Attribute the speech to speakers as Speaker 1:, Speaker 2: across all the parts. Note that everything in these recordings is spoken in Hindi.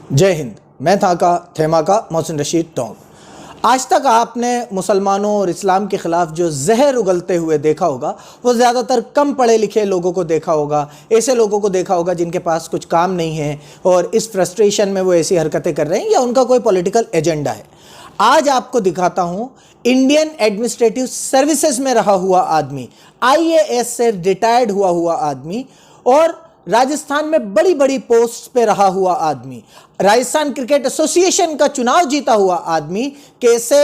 Speaker 1: जय हिंद। मैं थेमा का मोहसिन रशीद टोंग। आज तक आपने मुसलमानों और इस्लाम के ख़िलाफ़ जो जहर उगलते हुए देखा होगा वो ज़्यादातर कम पढ़े लिखे लोगों को देखा होगा, ऐसे लोगों को देखा होगा जिनके पास कुछ काम नहीं है और इस फ्रस्ट्रेशन में वो ऐसी हरकतें कर रहे हैं या उनका कोई पॉलिटिकल एजेंडा है। आज आपको दिखाता हूँ इंडियन एडमिनिस्ट्रेटिव सर्विसेज में रहा हुआ आदमी, IAS से रिटायर्ड हुआ आदमी और राजस्थान में बड़ी बड़ी पोस्ट पे रहा हुआ आदमी, राजस्थान क्रिकेट एसोसिएशन का चुनाव जीता हुआ आदमी कैसे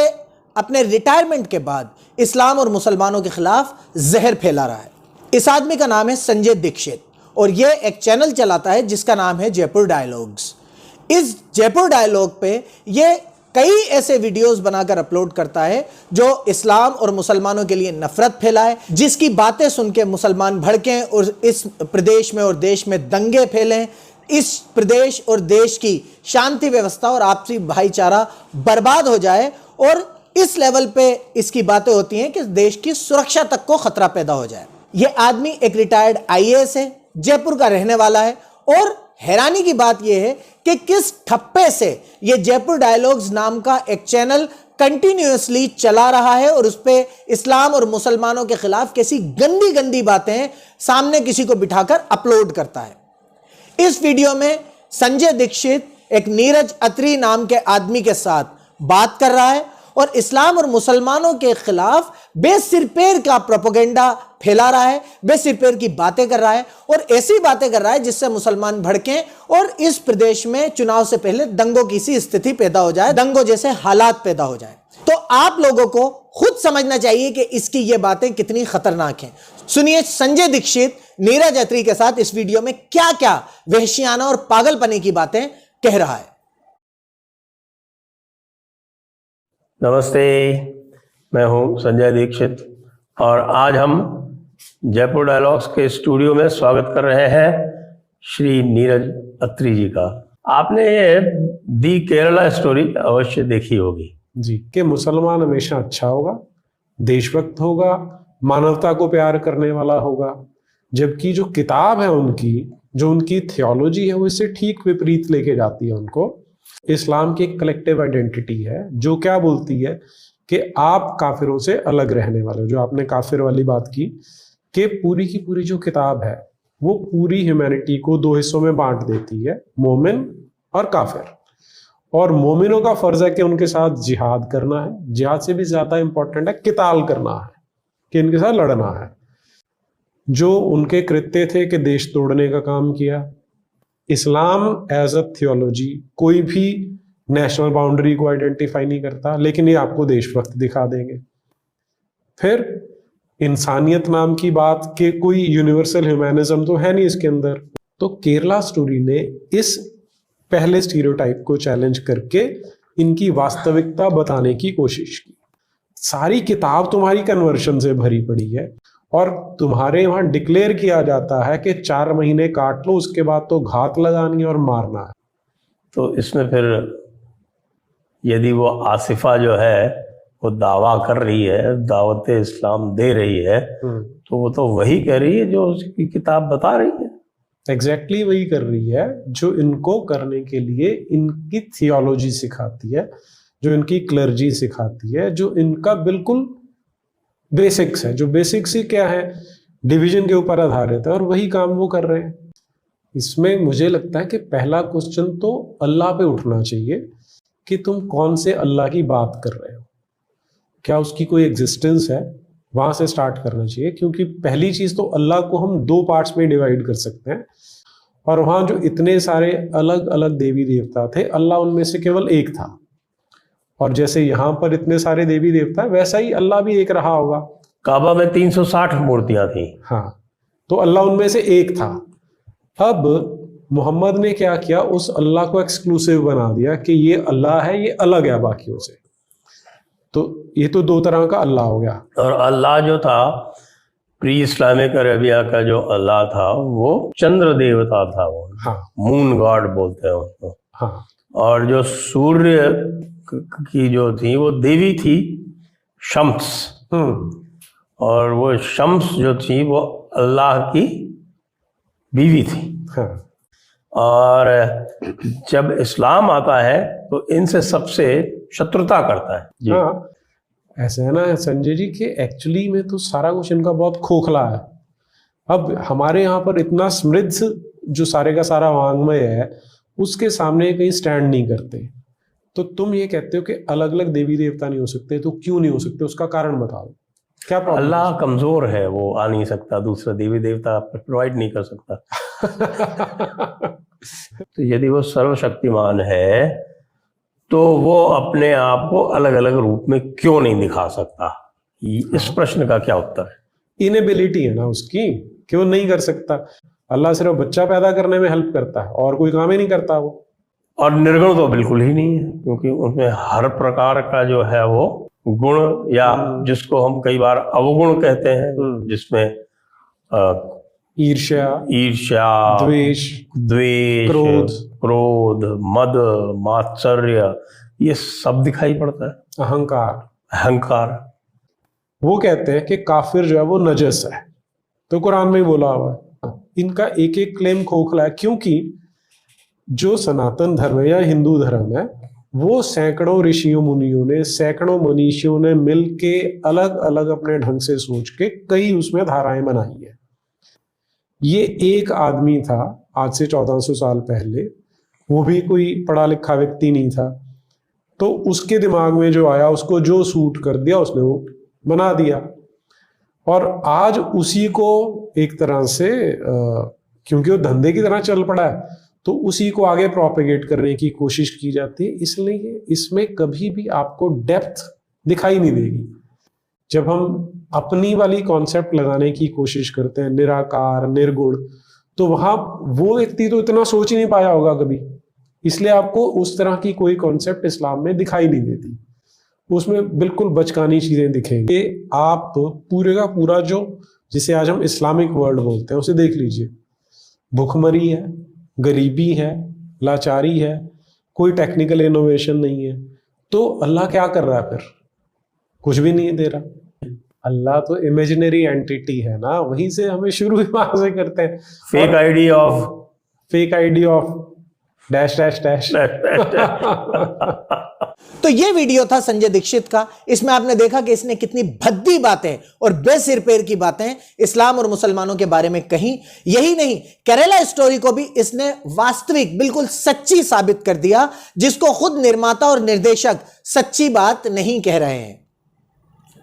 Speaker 1: अपने रिटायरमेंट के बाद इस्लाम और मुसलमानों के खिलाफ जहर फैला रहा है। इस आदमी का नाम है संजय दीक्षित और ये एक चैनल चलाता है जिसका नाम है जयपुर डायलॉग्स। इस जयपुर डायलॉग पे ये कई ऐसे वीडियोस बनाकर अपलोड करता है जो इस्लाम और मुसलमानों के लिए नफरत फैलाए, जिसकी बातें सुन के मुसलमान भड़कें और इस प्रदेश में और देश में दंगे फैलें, इस प्रदेश और देश की शांति व्यवस्था और आपसी भाईचारा बर्बाद हो जाए और इस लेवल पे इसकी बातें होती हैं कि देश की सुरक्षा तक को खतरा पैदा हो जाए। यह आदमी एक रिटायर्ड IAS है, जयपुर का रहने वाला है और हैरानी की बात यह है कि किस ठप्पे से यह जयपुर डायलॉग्स नाम का एक चैनल कंटिन्यूअसली चला रहा है और उस पर इस्लाम और मुसलमानों के खिलाफ कैसी गंदी गंदी बातें सामने किसी को बिठाकर अपलोड करता है। इस वीडियो में संजय दीक्षित एक नीरज अत्री नाम के आदमी के साथ बात कर रहा है और इस्लाम और मुसलमानों के खिलाफ बेसिरपैर का प्रोपेगेंडा फैला रहा है, बेसिरपैर की बातें कर रहा है और ऐसी बातें कर रहा है जिससे मुसलमान भड़कें और इस प्रदेश में चुनाव से पहले दंगों की सी स्थिति पैदा हो जाए, दंगों जैसे हालात पैदा हो जाए। तो आप लोगों को खुद समझना चाहिए कि इसकी ये बातें कितनी खतरनाक हैं। सुनिए संजय दीक्षित नीरज अत्री के साथ इस वीडियो में क्या क्या वहशियाना और पागलपने की बातें कह रहा है।
Speaker 2: नमस्ते, मैं हूं संजय दीक्षित और आज हम जयपुर डायलॉग्स के स्टूडियो में स्वागत कर रहे हैं श्री नीरज अत्री जी का। आपने ये दी केरला स्टोरी अवश्य देखी होगी
Speaker 3: जी, कि मुसलमान हमेशा अच्छा होगा, देशभक्त होगा, मानवता को प्यार करने वाला होगा, जबकि जो किताब है उनकी, जो उनकी थियोलॉजी है वो इससे ठीक विपरीत लेके जाती है उनको। इस्लाम की एक कलेक्टिव आइडेंटिटी है जो क्या बोलती है कि आप काफिरों से अलग रहने वाले हो। जो आपने काफिर वाली बात की पूरी की पूरी जो किताब है वो पूरी ह्यूमैनिटी को दो हिस्सों में बांट देती है, मोमिन और काफिर। और मोमिनों का फर्ज है कि उनके साथ जिहाद करना है, जिहाद से भी ज्यादा इंपॉर्टेंट है किताल करना है, कि इनके साथ लड़ना है। जो उनके कृत्य थे कि देश तोड़ने का काम किया। इस्लाम एज अ थियोलॉजी कोई भी नेशनल बाउंड्री को आइडेंटिफाई नहीं करता, लेकिन ये आपको देशभक्त दिखा देंगे। फिर इंसानियत नाम की बात कि कोई यूनिवर्सल ह्यूमैनिज्म तो है नहीं इसके अंदर। तो केरला स्टोरी ने इस पहले स्टीरियोटाइप को चैलेंज करके इनकी वास्तविकता बताने की कोशिश की। सारी किताब तुम्हारी कन्वर्शन से भरी पड़ी है और तुम्हारे वहां डिक्लेयर किया जाता है कि 4 महीने काट लो, उसके बाद तो घात लगानी और मारना है।
Speaker 2: तो इसमें फिर यदि वो आसिफा जो है वो दावा कर रही है, दावत इस्लाम दे रही है, तो वो तो वही कह रही है जो उसकी किताब बता रही है।
Speaker 3: एग्जैक्टली वही कर रही है जो इनको करने के लिए इनकी थियोलॉजी सिखाती है, जो इनकी क्लर्जी सिखाती है, जो इनका बिल्कुल बेसिक्स है। जो बेसिक्स ही क्या है, डिवीजन के ऊपर आधारित है और वही काम वो कर रहे हैं। इसमें मुझे लगता है कि पहला क्वेश्चन तो अल्लाह पे उठना चाहिए कि तुम कौन से अल्लाह की बात कर रहे हो, क्या उसकी कोई एग्जिस्टेंस है, वहां से स्टार्ट करना चाहिए। क्योंकि पहली चीज तो अल्लाह को हम 2 पार्ट्स में डिवाइड कर सकते हैं और वहां जो इतने सारे अलग अलग देवी देवता थे, अल्लाह उनमें से केवल एक था। और जैसे यहाँ पर इतने सारे देवी देवता है, वैसा ही अल्लाह भी एक रहा होगा।
Speaker 2: काबा में 360 मूर्तियां थी।
Speaker 3: हाँ, तो अल्लाह उनमें से एक था। अब मोहम्मद ने क्या किया, उस अल्लाह को एक्सक्लूसिव बना दिया कि ये अल्लाह है, ये अलग है बाकियों से। तो ये तो 2 तरह का अल्लाह हो गया।
Speaker 2: और अल्लाह जो था प्री इस्लामिक अरेबिया का जो अल्लाह था वो चंद्र देवता था, वो
Speaker 3: हाँ,
Speaker 2: मून गॉड बोलते हैं उसको।
Speaker 3: हाँ,
Speaker 2: और जो सूर्य की जो थी वो देवी थी शम्स, और वो शम्स जो थी वो अल्लाह की बीवी थी।
Speaker 3: हाँ।
Speaker 2: और जब इस्लाम आता है तो इनसे सबसे शत्रुता करता है जी।
Speaker 3: हाँ, ऐसा है ना संजय जी कि एक्चुअली में तो सारा कुछ इनका बहुत खोखला है। अब हमारे यहाँ पर इतना समृद्ध जो सारे का सारा वांग्मय है उसके सामने कहीं स्टैंड नहीं करते। तो तुम ये कहते हो कि अलग अलग देवी देवता नहीं हो सकते, तो क्यों नहीं हो सकते, उसका कारण बताओ, क्या प्रॉब्लम?
Speaker 2: अल्लाह कमजोर है, वो आ नहीं सकता, दूसरा देवी देवता प्रोवाइड नहीं कर सकता। तो यदि वो सर्वशक्तिमान है तो वो अपने आप को अलग अलग रूप में क्यों नहीं दिखा सकता? इस प्रश्न का क्या उत्तर है?
Speaker 3: इनेबिलिटी है ना उसकी कि वो नहीं कर सकता। अल्लाह सिर्फ बच्चा पैदा करने में हेल्प करता है और कोई काम ही नहीं करता वो।
Speaker 2: और निर्गुण तो बिल्कुल ही नहीं है, क्योंकि उसमें हर प्रकार का जो है वो गुण, या जिसको हम कई बार अवगुण कहते हैं, जिसमें ईर्ष्या, द्वेष, क्रोध, मद, मात्सर्य, ये सब दिखाई पड़ता है। अहंकार।
Speaker 3: वो कहते हैं कि काफिर जो है वो नजस है, तो कुरान में ही बोला हुआ है। इनका एक एक क्लेम खोखला है, क्योंकि जो सनातन धर्म है या हिंदू धर्म है वो सैकड़ों ऋषियों मुनियों ने, सैकड़ों मनीषियों ने मिल के अलग अलग अपने ढंग से सोच के कई उसमें धाराएं बनाई है। ये एक आदमी था आज से 1400 साल पहले, वो भी कोई पढ़ा लिखा व्यक्ति नहीं था, तो उसके दिमाग में जो आया, उसको जो सूट कर दिया उसने वो बना दिया। और आज उसी को एक तरह से क्योंकि वो धंधे की तरह चल पड़ा है, तो उसी को आगे प्रोपेगेट करने की कोशिश की जाती है। इसलिए इसमें कभी भी आपको डेप्थ दिखाई नहीं देगी। जब हम अपनी वाली कॉन्सेप्ट लगाने की कोशिश करते हैं, निराकार, निर्गुण, तो वहां वो व्यक्ति तो इतना सोच ही नहीं पाया होगा कभी, इसलिए आपको उस तरह की कोई कॉन्सेप्ट इस्लाम में दिखाई नहीं देती। उसमें बिल्कुल बचकानी चीजें दिखेंगी। आप पूरे का पूरा जो जिसे आज हम इस्लामिक वर्ल्ड बोलते हैं उसे देख लीजिए। भुखमरी है, गरीबी है, लाचारी है, कोई टेक्निकल इनोवेशन नहीं है, तो अल्लाह क्या कर रहा है फिर? कुछ भी नहीं दे रहा। अल्लाह तो इमेजिनरी एंटिटी है ना, वहीं से हमें शुरू वहां से करते हैं।
Speaker 2: Fake ID of
Speaker 3: dash dash dash.
Speaker 1: तो ये वीडियो था संजय दीक्षित का। इसमें आपने देखा कि इसने कितनी भद्दी बातें और बेसिर पैर की बातें इस्लाम और मुसलमानों के बारे में कही। यही नहीं, केरला स्टोरी को भी इसने वास्तविक, बिल्कुल सच्ची साबित कर दिया, जिसको खुद निर्माता और निर्देशक सच्ची बात नहीं कह रहे हैं।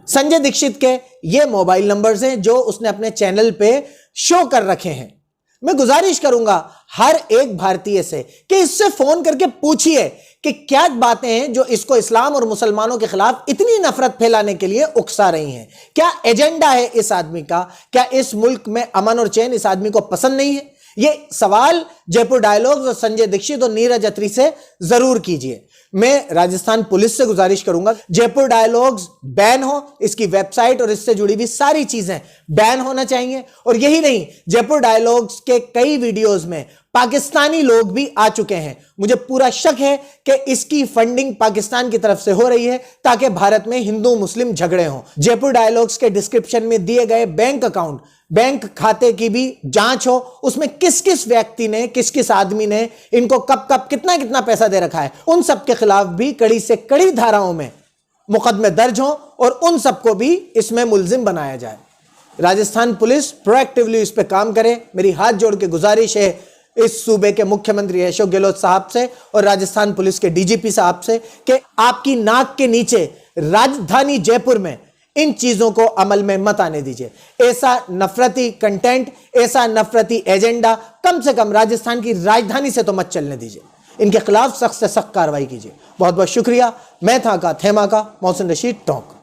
Speaker 1: संजय दीक्षित के ये मोबाइल नंबर्स हैं जो उसने अपने चैनल पे शो कर रखे हैं। मैं गुजारिश करूंगा हर एक भारतीय से कि इससे फोन करके पूछिए कि क्या बातें हैं जो इसको इस्लाम और मुसलमानों के खिलाफ इतनी नफरत फैलाने के लिए उकसा रही हैं। क्या एजेंडा है इस आदमी का? क्या इस मुल्क में अमन और चैन इस आदमी को पसंद नहीं है? ये सवाल जयपुर डायलॉग्स और संजय दीक्षित और नीरज अत्री से जरूर कीजिए। मैं राजस्थान पुलिस से गुजारिश करूंगा जयपुर डायलॉग्स बैन हो, इसकी वेबसाइट और इससे जुड़ी हुई सारी चीजें बैन होना चाहिए। और यही नहीं, जयपुर डायलॉग्स के कई वीडियोस में पाकिस्तानी लोग भी आ चुके हैं। मुझे पूरा शक है कि इसकी फंडिंग पाकिस्तान की तरफ से हो रही है ताकि भारत में हिंदू मुस्लिम झगड़े हों। जयपुर डायलॉग्स के डिस्क्रिप्शन में दिए गए बैंक अकाउंट, बैंक खाते की भी जांच हो, उसमें किस किस व्यक्ति ने, किस किस आदमी ने इनको कब कब कितना कितना पैसा दे रखा है, उन सब के खिलाफ भी कड़ी से कड़ी धाराओं में मुकदमे दर्ज हो और उन सबको भी इसमें मुलजिम बनाया जाए। राजस्थान पुलिस प्रोएक्टिवली इस पर काम करे। मेरी हाथ जोड़ के गुजारिश है इस सूबे के मुख्यमंत्री अशोक गहलोत साहब से और राजस्थान पुलिस के डीजीपी साहब से कि आपकी नाक के नीचे राजधानी जयपुर में इन चीजों को अमल में मत आने दीजिए। ऐसा नफरती कंटेंट, ऐसा नफरती एजेंडा कम से कम राजस्थान की राजधानी से तो मत चलने दीजिए। इनके खिलाफ सख्त से सख्त कार्रवाई कीजिए। बहुत बहुत शुक्रिया। मैं था का थेमा का मोहसिन रशीद टोंक।